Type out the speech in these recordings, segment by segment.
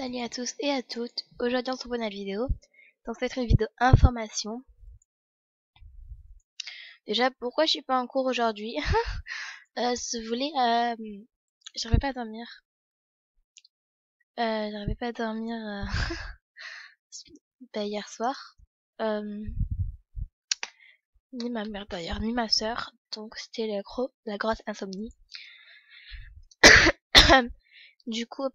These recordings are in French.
Salut à tous et à toutes, aujourd'hui on se retrouve dans la vidéo, donc ça va être une vidéo information. Déjà pourquoi je suis pas en cours aujourd'hui, je voulais, j'arrivais pas à dormir, hier soir, ni ma mère d'ailleurs, ni ma soeur, donc c'était la grosse insomnie. Du coup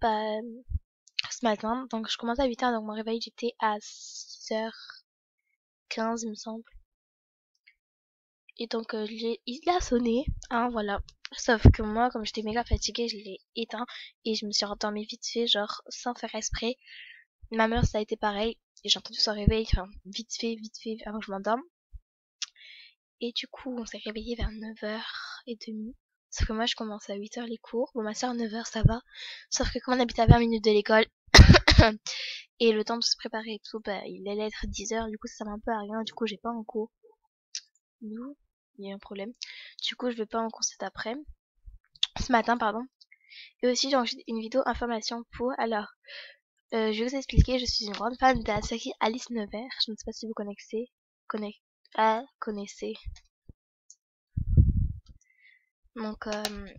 ce matin, donc je commençais à 8h, donc mon réveil j'étais à 6h15 il me semble. Et donc il a sonné, hein, voilà. Sauf que moi, comme j'étais méga fatiguée, je l'ai éteint et je me suis endormie vite fait, genre sans faire exprès. Ma mère, ça a été pareil. Et j'ai entendu son réveil, enfin vite fait, avant que je m'endorme. Et du coup, on s'est réveillé vers 9h30. Sauf que moi, je commence à 8h les cours. Bon, ma soeur, 9h, ça va. Sauf que comme on habite à 20 minutes de l'école, et le temps de se préparer et tout, bah, il allait être 10h. Du coup, ça sert un peu à rien. Du coup, j'ai pas en cours. Nous, il y a un problème. Du coup, je vais pas en cours cet après-midi. Ce matin, pardon. Et aussi, j'ai enregistré une vidéo information pour... Alors, je vais vous expliquer, je suis une grande fan de la série Alice Nevers. Je ne sais pas si vous connaissez. Connaissez. Donc,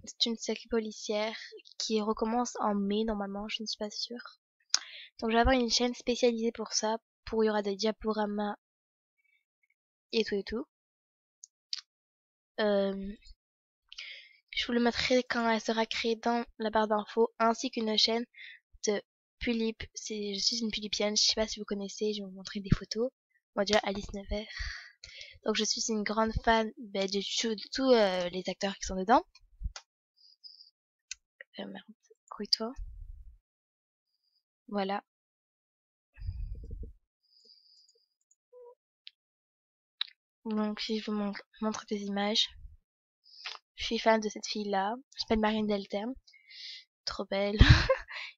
c'est une série policière qui recommence en mai, normalement, je ne suis pas sûre. Donc, je vais avoir une chaîne spécialisée pour ça. Il y aura des diaporamas et tout et tout. Je vous le mettrai quand elle sera créée dans la barre d'infos, ainsi qu'une chaîne de Pulip. Je suis une Pulipienne, je sais pas si vous connaissez, je vais vous montrer des photos. Moi déjà Alice Nevers. Donc je suis une grande fan de tous les acteurs qui sont dedans. Merde, couille-toi. Voilà. Donc si je vous montre des images. Je suis fan de cette fille-là. Elle s'appelle Marine Delterme. Trop belle.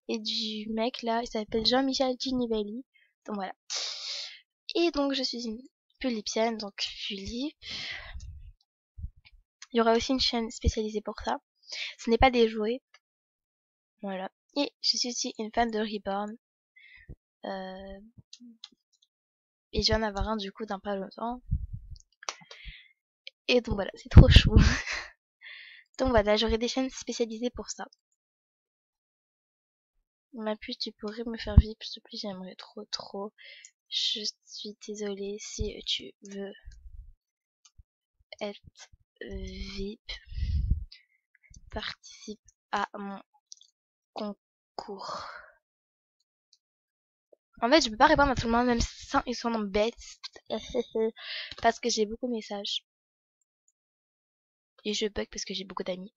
Et du mec là, il s'appelle Jean-Michel Ginivelli. Donc voilà. Et donc je suis une Pulipienne, donc Pulip. Il y aura aussi une chaîne spécialisée pour ça. Ce n'est pas des jouets. Voilà. Et je suis aussi une fan de Reborn. Et je viens en avoir un du coup dans pas longtemps. Et donc voilà, c'est trop chou. Donc voilà, j'aurai des chaînes spécialisées pour ça. Ma puce, tu pourrais me faire vivre, s'il te plaît, j'aimerais trop. Je suis désolée si tu veux être VIP. Participe à mon concours. En fait, je peux pas répondre à tout le monde, même sans ils sont bêtes. Parce que j'ai beaucoup de messages. Et je bug parce que j'ai beaucoup d'amis.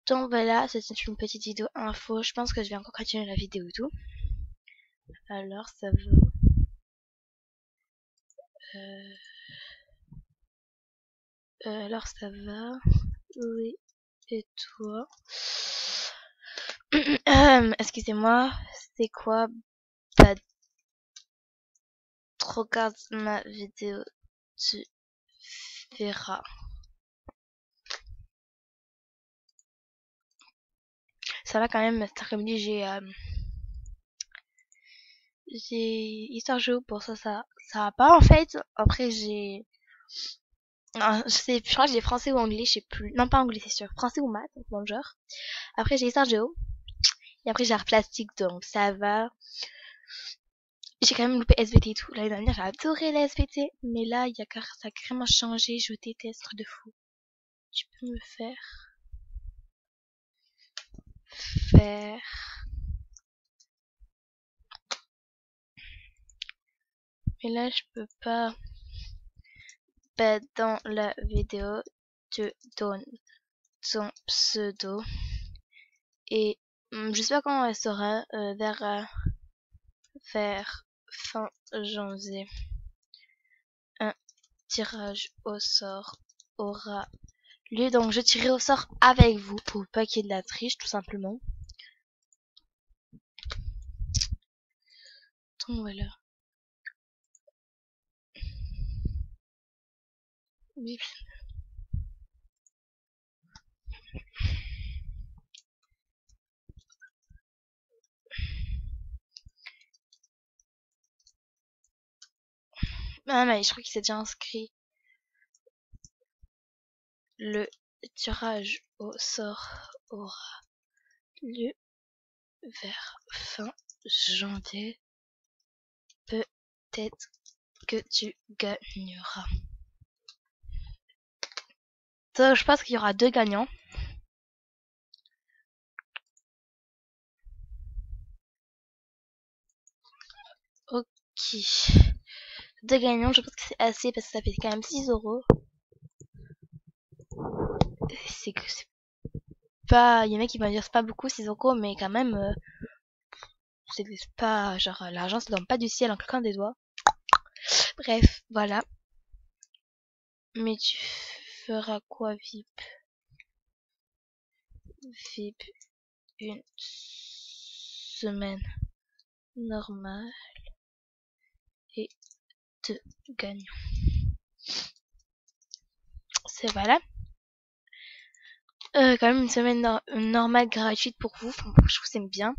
Donc voilà, c'est une petite vidéo info. Je pense que je vais encore continuer la vidéo et tout. Alors ça va. Alors ça va. Oui. Et toi? Excusez-moi. C'est quoi? Bah, regarde ma vidéo. Tu verras. Ça va quand même. Cet après-midi, j'ai Histoire Géo pour ça va pas en fait. Après j'ai je crois que j'ai français ou anglais, je sais plus. Non, pas anglais, c'est sûr. Français ou maths, dans le genre. Après j'ai Histoire Géo et après j'ai art plastique, donc ça va. J'ai quand même loupé SVT et tout. L'année dernière, j'ai adoré la SVT, mais là ça a carrément changé, je déteste de fou. Tu peux me faire mais là je peux pas. Bah, dans la vidéo, tu donnes ton pseudo et je sais pas quand elle sera vers fin janvier. Un tirage au sort aura lieu, donc je tirerai au sort avec vous pour pas qu'il y ait de la triche tout simplement. Donc voilà. Oui. Ah mais je crois qu'il s'est déjà inscrit. Le tirage au sort aura lieu vers fin janvier. Peut-être que tu gagneras. Donc, je pense qu'il y aura 2 gagnants. Ok. 2 gagnants, je pense que c'est assez parce que ça fait quand même 6 euros. C'est que c'est pas. Il y en a qui vont dire c'est pas beaucoup 6 euros, mais quand même, c'est pas. Genre, l'argent se donne pas du ciel en claquant des doigts. Bref, voilà. Mais tu feras quoi, VIP? VIP, une semaine normale et 2 gagnants. C'est voilà. Quand même une semaine normale gratuite pour vous. Enfin, je trouve que c'est bien.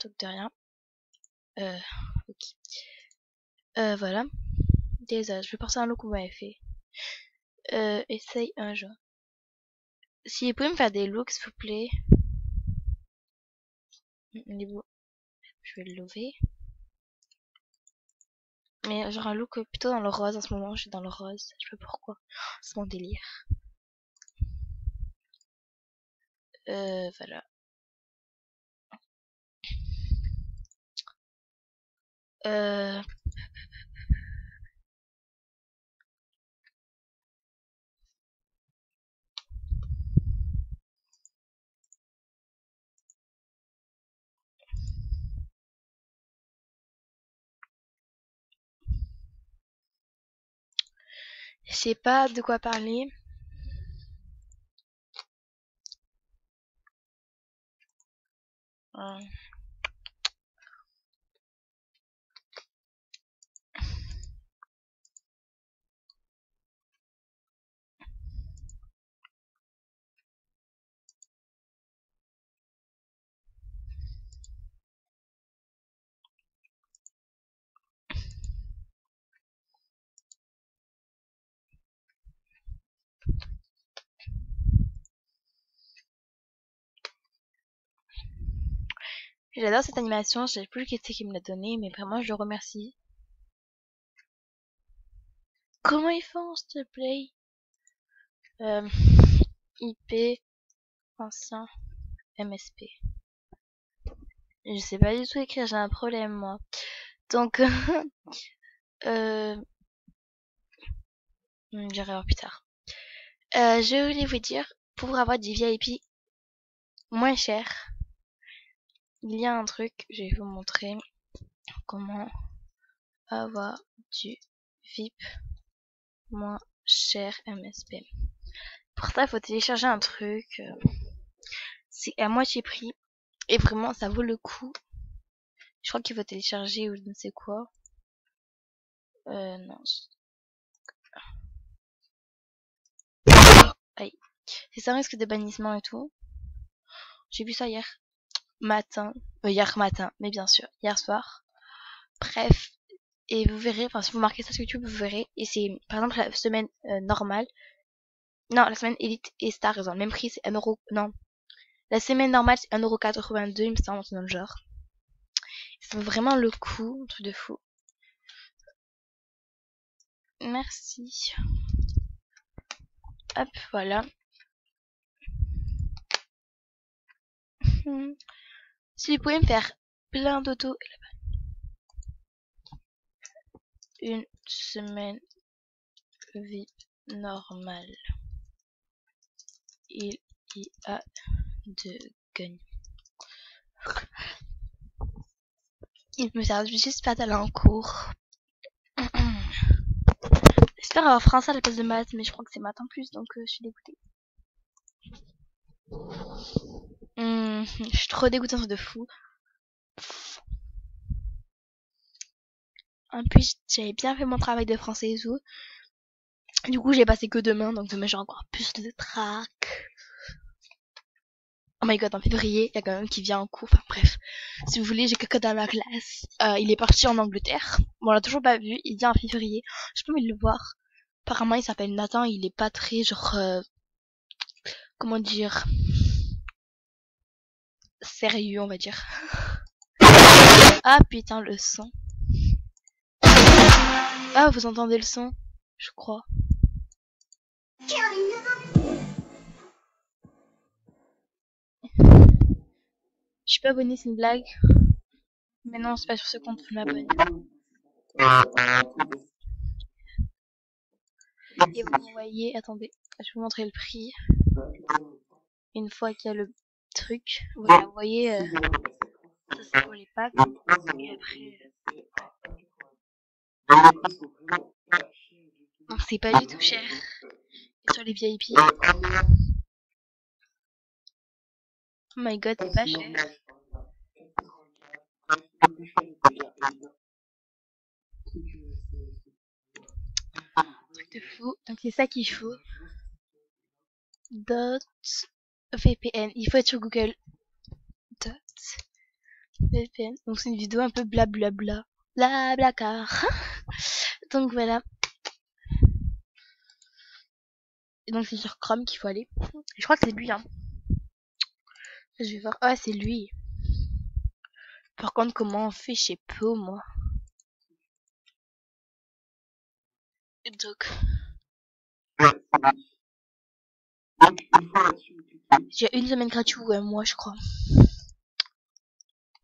Donc de rien. Ok. Voilà. Déjà, je vais passer un look qu'on m'avait fait. Essaye un jour. Si vous pouvez me faire des looks, s'il vous plaît. Je vais le lever. Mais genre un look plutôt dans le rose en ce moment. Je suis dans le rose. Je sais pas pourquoi. C'est mon délire. Voilà. Euh... Je sais pas de quoi parler. Euh, J'adore cette animation. Je sais plus qui c'est qui me l'a donné, mais vraiment je le remercie. Comment ils font, s'il te plaît? IP ancien MSP. Je sais pas du tout écrire, j'ai un problème moi. Donc, j'irai plus tard. Je voulais vous dire, pour avoir du VIP moins cher, il y a un truc, je vais vous montrer comment avoir du VIP moins cher MSP. Pour ça, il faut télécharger un truc, c'est à moitié prix, et vraiment, ça vaut le coup. Je crois qu'il faut télécharger ou je ne sais quoi. Non. Aïe. C'est ça, risque de bannissement et tout. J'ai vu ça hier matin. Hier matin, mais bien sûr, hier soir. Bref. Et vous verrez, enfin, si vous marquez ça sur YouTube, vous verrez. Et c'est, par exemple, la semaine normale. Non, la semaine Elite et Star, ils ont le même prix, c'est 1€. Non. La semaine normale, c'est 1,82€, il me semble, dans le genre. Ça vaut vraiment le coup, un truc de fou. Merci. Hop, voilà. Si vous pouvez me faire plein d'autos. Une semaine VIP normale. Il y a 2 gagnants. Il me sert juste pas d'aller en cours. J'espère avoir français à la place de maths, mais je crois que c'est maths en plus, donc je suis dégoûtée. Je suis trop dégoûtée, de fou. En plus, j'avais bien fait mon travail de français et tout. Du coup, j'ai passé que demain, donc demain j'ai encore plus de trac. Oh my god, en février, il y a quand même qui vient en cours. Enfin bref, si vous voulez, j'ai quelqu'un dans la classe. Il est parti en Angleterre. Bon, on l'a toujours pas vu. Il vient en février. J'ai pas envie de le voir. Apparemment, il s'appelle Nathan. Il est pas très genre, comment dire, sérieux, on va dire. Ah putain, le son. Ah, vous entendez le son, je crois. Je suis pas abonnée, c'est une blague. Mais non, c'est pas sur ce compte que je m'abonne. Et vous voyez, attendez, je vais vous montrer le prix. Une fois qu'il y a le truc, voilà, vous voyez, ça c'est pour les packs. Et après, donc c'est pas du tout cher. Et sur les VIP, oh my god, c'est pas cher. Truc de fou. Donc c'est ça qu'il faut. Dot VPN. Il faut être sur Google. Dot VPN. Donc c'est une vidéo un peu blablabla. Blablacar. Donc voilà. Et donc c'est sur Chrome qu'il faut aller. Je crois que c'est lui, hein. Je vais voir. Ah, c'est lui. Par contre, comment on fait, je sais pas, moi. Donc. J'ai une semaine gratuite ou un mois, je crois.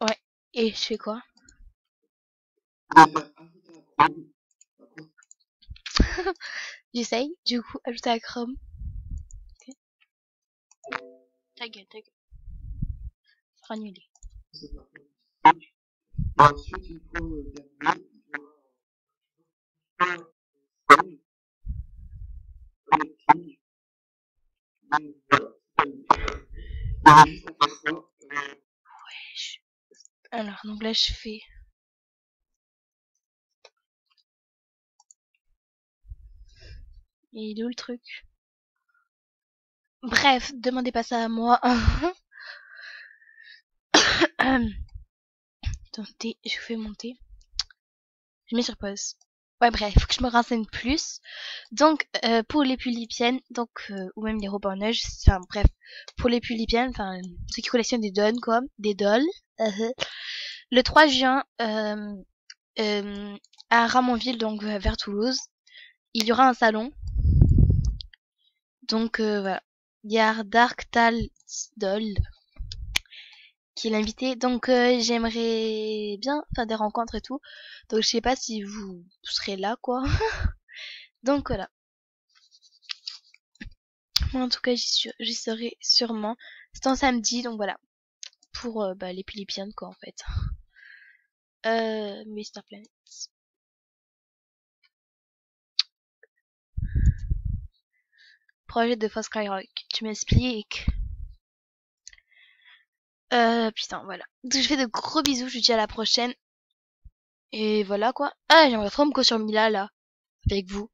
Ouais. Et je fais quoi? J'essaye. Du coup, ajouter à Chrome. Okay. Ta gueule, ta gueule. Ça sera annulé. Ensuite, il faut alors, donc là, je fais. Et il est où le truc? Bref, demandez pas ça à moi. Attendez, je fais monter. Je mets sur pause. Ouais, bref, faut que je me renseigne plus. Donc, pour les pulipiennes, donc, ou même les robins neige, enfin, bref, pour les pulipiennes, enfin, ceux qui collectionnent des dolls, quoi, des dolls, le 3 juin, à Ramonville, donc, vers Toulouse, il y aura un salon. Donc, voilà. Il y a Dark Tal Doll qui est l'invité. Donc, j'aimerais bien faire des rencontres et tout. Donc, je sais pas si vous serez là, quoi. Donc, voilà. Moi, en tout cas, j'y serai sûrement. C'est un samedi, donc voilà. Pour les Philippiennes, quoi, en fait. Mr. Planet. Projet de Fast Skyrock. Tu m'expliques? Putain, voilà. Donc, je fais de gros bisous. Je vous dis à la prochaine. Et voilà, quoi. Ah, j'aimerais trop me co sur Mila, là. Avec vous.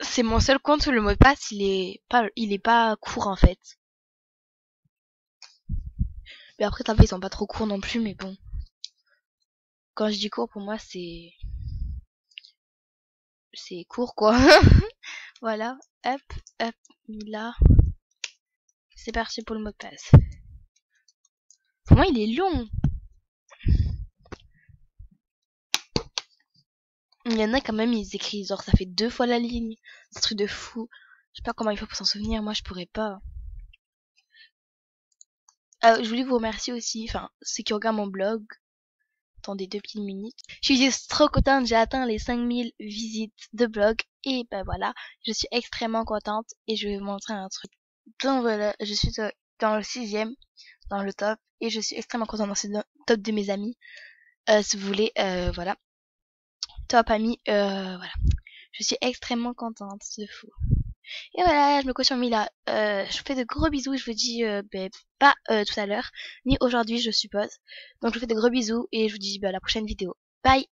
C'est mon seul compte où le mot de passe, il est pas court, en fait. Mais après, ça va, ils sont pas trop courts non plus, mais bon. Quand je dis court, pour moi, c'est court, quoi. Voilà. Hop, hop, Mila. C'est parti pour le mot de passe. Pour moi, il est long. Il y en a quand même, ils écrivent, genre, ça fait 2 fois la ligne. C'est un truc de fou. Je sais pas comment il faut pour s'en souvenir. Moi, je pourrais pas. Je voulais vous remercier aussi, enfin, ceux qui regardent mon blog. Attendez 2 petites minutes. Je suis juste trop contente, j'ai atteint les 5000 visites de blog. Et ben voilà, je suis extrêmement contente. Et je vais vous montrer un truc. Donc voilà, je suis dans le 6e, dans le top. Et je suis extrêmement contente dans ce top de mes amis. Si vous voulez, voilà. Top amis, voilà. Je suis extrêmement contente, c'est fou. Et voilà, je me coach sur Mila. Je vous fais de gros bisous. Je vous dis pas tout à l'heure, ni aujourd'hui, je suppose. Donc je vous fais de gros bisous et je vous dis à la prochaine vidéo. Bye!